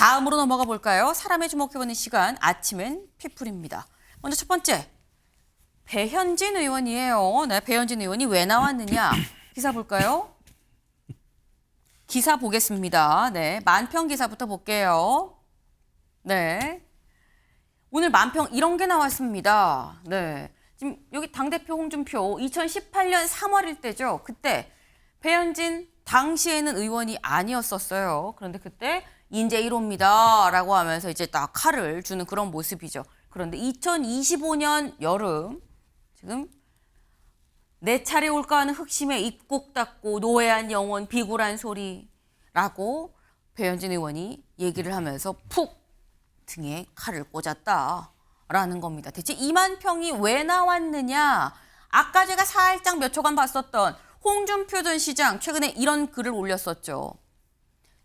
다음으로 넘어가 볼까요? 사람의 주목해보는 시간, 아침엔 피플입니다. 먼저 첫 번째, 배현진 의원이에요. 네, 배현진 의원이 왜 나왔느냐? 기사 볼까요? 기사 보겠습니다. 네, 만평 기사부터 볼게요. 네, 오늘 만평 이런 게 나왔습니다. 네, 지금 여기 당대표 홍준표 2018년 3월일 때죠. 그때 배현진 당시에는 의원이 아니었었어요. 그런데 그때 인재 1호입니다 라고 하면서 이제 딱 칼을 주는 그런 모습이죠. 그런데 2025년 여름 지금 내 차례 올까 하는 흑심에 입국 닫고 노예한 영혼 비굴한 소리라고 배현진 의원이 얘기를 하면서 푹 등에 칼을 꽂았다라는 겁니다. 대체 2만 평이 왜 나왔느냐? 아까 제가 살짝 몇 초간 봤었던 홍준표 전 시장 최근에 이런 글을 올렸었죠.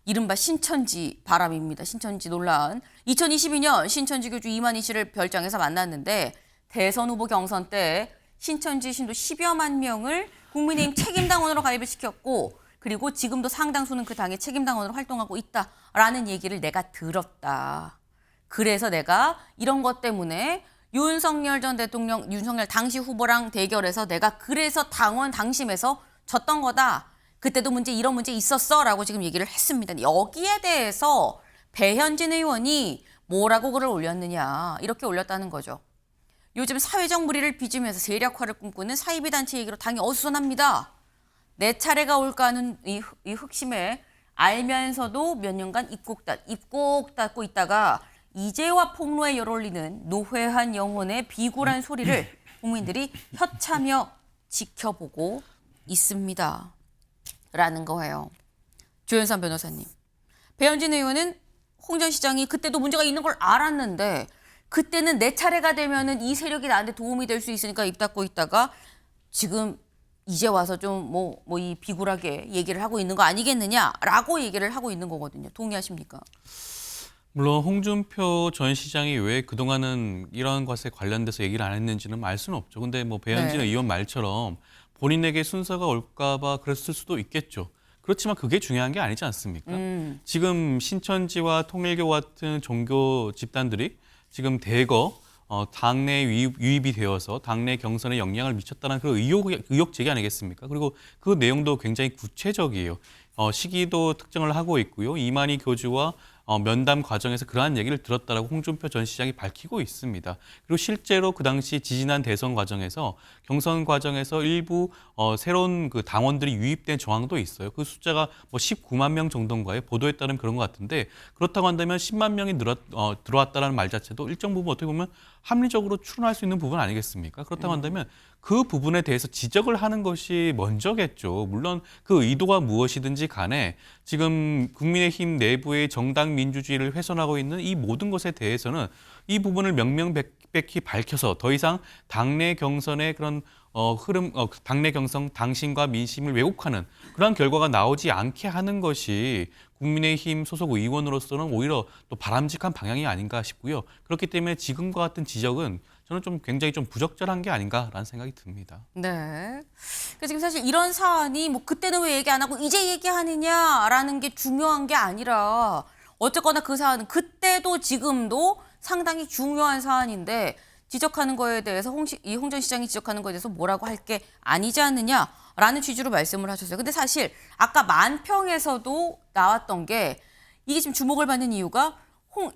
이른바 신천지 바람입니다. 신천지 논란. 2022년 신천지 교주 이만희 씨를 별장에서 만났는데 대선 후보 경선 때 신천지 신도 10여만 명을 국민의힘 책임당원으로 가입을 시켰고 그리고 지금도 상당수는 그 당의 책임당원으로 활동하고 있다라는 얘기를 내가 들었다. 그래서 내가 이런 것 때문에 윤석열 전 대통령, 윤석열 당시 후보랑 대결해서 내가 그래서 당원 당심에서 졌던 거다. 그때도 이런 문제 있었어 라고 지금 얘기를 했습니다. 여기에 대해서 배현진 의원이 뭐라고 글을 올렸느냐 이렇게 올렸다는 거죠. 요즘 사회적 무리를 빚으면서 세력화를 꿈꾸는 사이비 단체 얘기로 당이 어수선합니다. 내 차례가 올까 하는 이 흑심에 알면서도 몇 년간 입국 닫고 있다가 이제와 폭로에 열올리는 노회한 영혼의 비굴한 소리를 국민들이 혀차며 지켜보고 있습니다. 라는 거예요. 조현선 변호사님. 배현진 의원은 홍 전 시장이 그때도 문제가 있는 걸 알았는데 그때는 내 차례가 되면은 이 세력이 나한테 도움이 될 수 있으니까 입 닫고 있다가 지금 이제 와서 좀 이 비굴하게 얘기를 하고 있는 거 아니겠느냐라고 얘기를 하고 있는 거거든요. 동의하십니까? 물론 홍준표 전 시장이 왜 그동안은 이런 것에 관련돼서 얘기를 안 했는지는 알 수는 없죠. 근데 배현진 의원 말처럼 본인에게 순서가 올까 봐 그랬을 수도 있겠죠. 그렇지만 그게 중요한 게 아니지 않습니까? 지금 신천지와 통일교 같은 종교 집단들이 지금 대거 당내 유입이 되어서 당내 경선에 영향을 미쳤다는 그 의혹 제기 아니겠습니까? 그리고 그 내용도 굉장히 구체적이에요. 시기도 특정을 하고 있고요. 이만희 교주와 면담 과정에서 그러한 얘기를 들었다라고 홍준표 전 시장이 밝히고 있습니다. 그리고 실제로 그 당시 지지난 대선 과정에서 경선 과정에서 일부 새로운 그 당원들이 유입된 정황도 있어요. 그 숫자가 19만 명 정도인가에 보도에 따르면 그런 것 같은데 그렇다고 한다면 10만 명이 들어왔다라는 말 자체도 일정 부분 어떻게 보면 합리적으로 추론할 수 있는 부분 아니겠습니까? 그렇다고 한다면 그 부분에 대해서 지적을 하는 것이 먼저겠죠. 물론 그 의도가 무엇이든지 간에 지금 국민의힘 내부의 정당 민주주의를 훼손하고 있는 이 모든 것에 대해서는 이 부분을 명명백백히 밝혀서 더 이상 당내 경선의 그런 당내 경선 당신과 민심을 왜곡하는 그런 결과가 나오지 않게 하는 것이 국민의힘 소속 의원으로서는 오히려 또 바람직한 방향이 아닌가 싶고요. 그렇기 때문에 지금과 같은 지적은 저는 좀 굉장히 좀 부적절한 게 아닌가라는 생각이 듭니다. 네. 그러니까 지금 사실 이런 사안이 그때는 왜 얘기 안 하고 이제 얘기하느냐라는 게 중요한 게 아니라 어쨌거나 그 사안은 그때도 지금도 상당히 중요한 사안인데 지적하는 거에 대해서 홍 전 시장이 지적하는 거에 대해서 뭐라고 할 게 아니지 않느냐라는 취지로 말씀을 하셨어요. 근데 사실 아까 만평에서도 나왔던 게 이게 지금 주목을 받는 이유가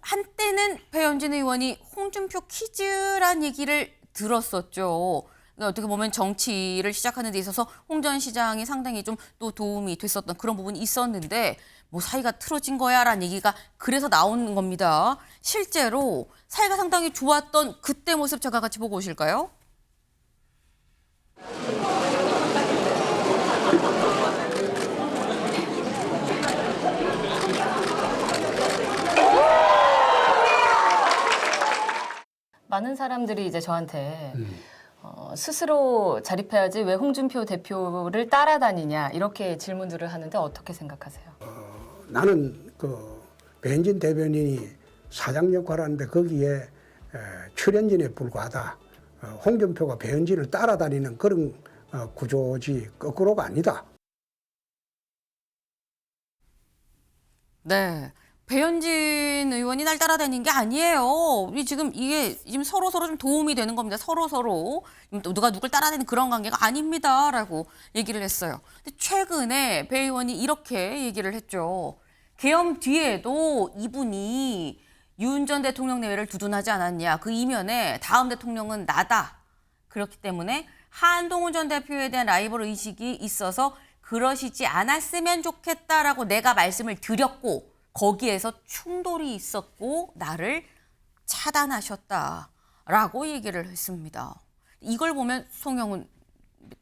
한때는 배현진 의원이 홍준표 퀴즈란 얘기를 들었었죠. 그러니까 어떻게 보면 정치를 시작하는 데 있어서 홍 전 시장이 상당히 좀 또 도움이 됐었던 그런 부분이 있었는데 사이가 틀어진 거야라는 얘기가 그래서 나오는 겁니다. 실제로 사이가 상당히 좋았던 그때 모습 제가 같이 보고 오실까요? 많은 사람들이 이제 저한테 스스로 자립해야지 왜 홍준표 대표를 따라다니냐 이렇게 질문들을 하는데 어떻게 생각하세요? 나는 배현진 대변인이 사장 역할을 하는데 거기에 출연진에 불과하다. 홍준표가 배현진을 따라다니는 그런 구조지 거꾸로가 아니다. 네. 배현진 의원이 날 따라다니는 게 아니에요. 이게 지금 서로 좀 도움이 되는 겁니다. 서로 누가 누굴 따라다니는 그런 관계가 아닙니다라고 얘기를 했어요. 근데 최근에 배 의원이 이렇게 얘기를 했죠. 계엄 뒤에도 이분이 윤 전 대통령 내외를 두둔하지 않았냐. 그 이면에 다음 대통령은 나다. 그렇기 때문에 한동훈 전 대표에 대한 라이벌 의식이 있어서 그러시지 않았으면 좋겠다라고 내가 말씀을 드렸고 거기에서 충돌이 있었고 나를 차단하셨다라고 얘기를 했습니다. 이걸 보면 송영훈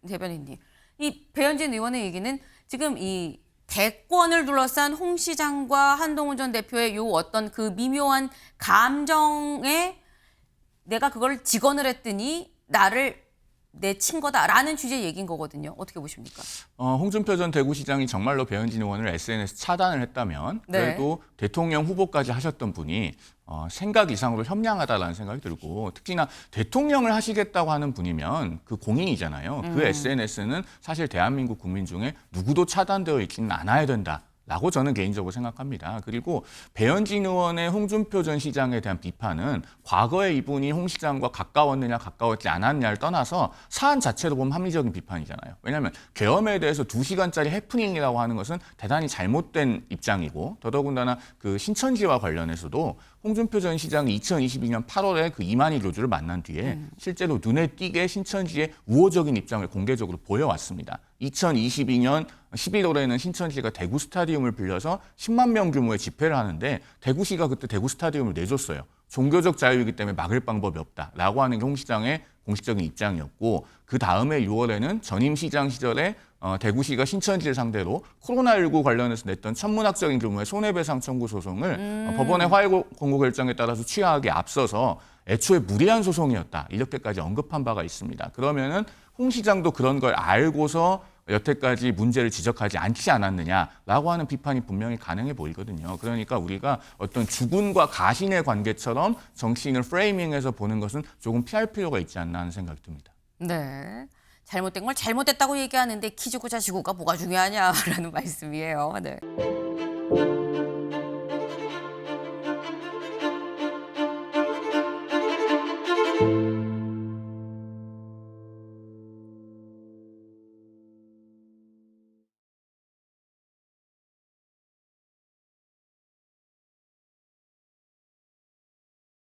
대변인님, 이 배현진 의원의 얘기는 지금 이 대권을 둘러싼 홍 시장과 한동훈 전 대표의 요 어떤 그 미묘한 감정에 내가 그걸 직언을 했더니 나를 내친 거다라는 주제의 얘기인 거거든요. 어떻게 보십니까? 홍준표 전 대구시장이 정말로 배현진 의원을 SNS 차단을 했다면 그래도 대통령 후보까지 하셨던 분이 생각 이상으로 현명하다라는 생각이 들고 특히나 대통령을 하시겠다고 하는 분이면 그 공인이잖아요. 그 SNS는 사실 대한민국 국민 중에 누구도 차단되어 있지는 않아야 된다. 라고 저는 개인적으로 생각합니다. 그리고 배현진 의원의 홍준표 전 시장에 대한 비판은 과거에 이분이 홍 시장과 가까웠느냐 가까웠지 않았냐를 떠나서 사안 자체로 보면 합리적인 비판이잖아요. 왜냐하면 계엄에 대해서 2시간짜리 해프닝이라고 하는 것은 대단히 잘못된 입장이고 더더군다나 그 신천지와 관련해서도 홍준표 전 시장이 2022년 8월에 그 이만희 교주를 만난 뒤에 실제로 눈에 띄게 신천지의 우호적인 입장을 공개적으로 보여왔습니다. 2022년 11월에는 신천지가 대구 스타디움을 빌려서 10만 명 규모의 집회를 하는데 대구시가 그때 대구 스타디움을 내줬어요. 종교적 자유이기 때문에 막을 방법이 없다라고 하는 게 홍 시장의 공식적인 입장이었고 그 다음에 6월에는 전임 시장 시절에 대구시가 신천지를 상대로 코로나19 관련해서 냈던 천문학적인 규모의 손해배상 청구 소송을 법원의 화해 공고 결정에 따라서 취하하기에 앞서서 애초에 무리한 소송이었다. 이렇게까지 언급한 바가 있습니다. 그러면은 홍 시장도 그런 걸 알고서 여태까지 문제를 지적하지 않지 않았느냐라고 하는 비판이 분명히 가능해 보이거든요. 그러니까 우리가 어떤 주군과 가신의 관계처럼 정치인을 프레이밍해서 보는 것은 조금 피할 필요가 있지 않나 하는 생각이 듭니다. 네. 잘못된 걸 잘못됐다고 얘기하는데 키 주고 자시고가 뭐가 중요하냐라는 말씀이에요. 네.